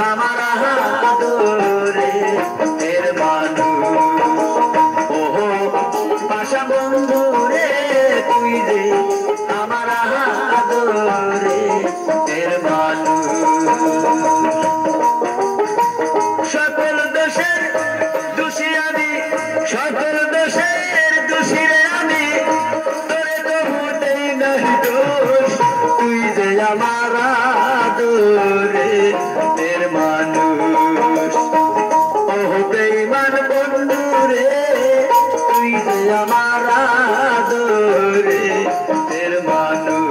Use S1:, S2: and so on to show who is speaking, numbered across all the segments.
S1: আমার আদরে এর মানুষ ওহো পাশা বন্ধু রে তুই যে আমার আদরে এর মানুষ সকল দোষের দোষী আমি সকল দোষের দোষী রে আমি তোরে তো হতেই নাই দোষ তুই যে আমার আদরে এর মানুষ ওহ বেঈমান বন্ধু রে তুই যে আমার আদরে এর মানুষ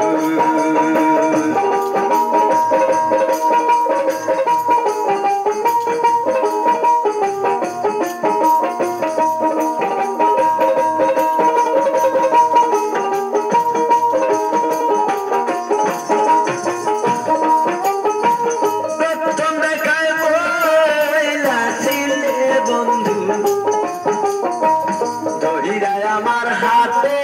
S1: আমার হাতে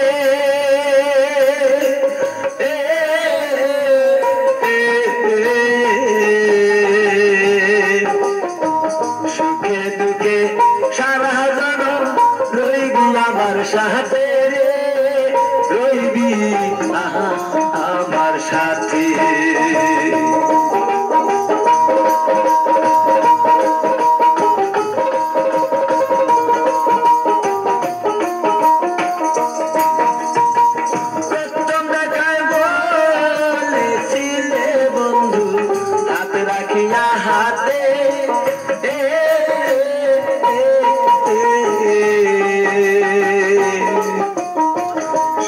S1: সুখে দুঃখে সারা জনম রইবি আমার সাথে রে রইবি আমার সাথে হাতে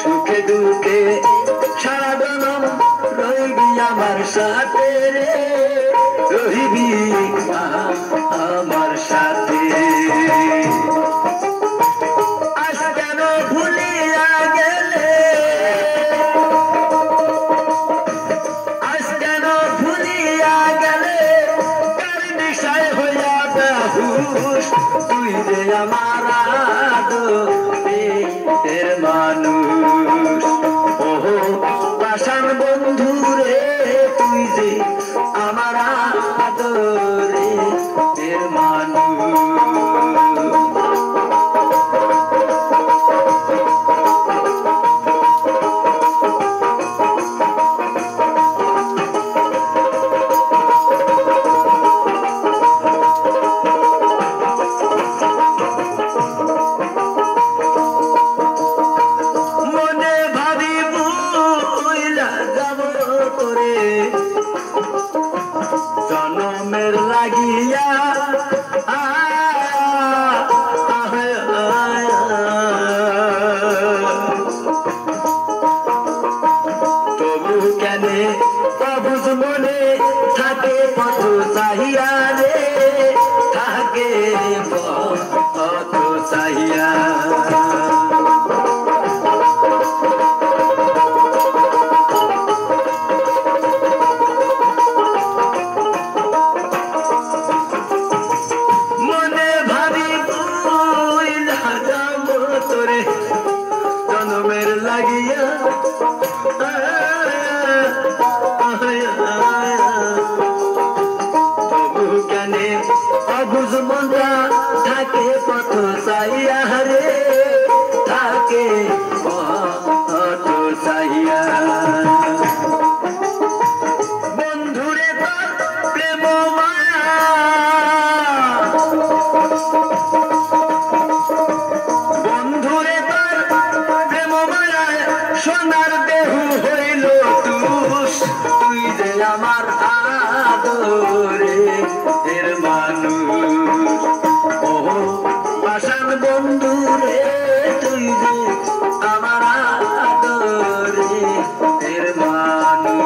S1: সুখে দুঃখে সারা জনম রইবি আমার সাথে রে রইবি আমার সাথে আজ কেন ভুলিয়া গেলে আজ কেন ভুলিয়া গেলে তুই যে আমার আদরের মানুষ ওহো পাষাণ বন্ধু রে তুই যে আমার আদরের মানুষ জনমের লাগিয়া তবু কেনে প্রভুজ মনে থাকে পথ চাহিয়া রে থাকে পথ চাহিয়া জনমের লাগিয়া তবু কেনে অবুঝ মনটা থাকে পথ চাহিয়া রে থাকে পথ চাহিয়া বন্ধুরে তোর প্রেম মায়া বন্ধুরে তোর প্রেম মায়ায় সোনার দেহু হইল তুষ তুই যে আমার আদরে এর মানুষ ওহো পাষাণ বন্ধু রে তুই যে আমার আদরে এর মানুষ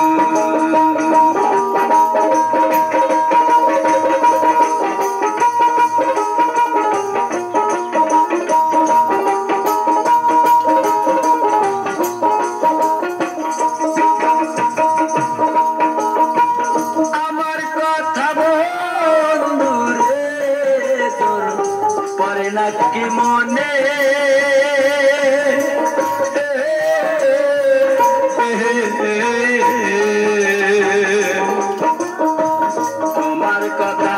S1: নাকি মনে তোমার কথা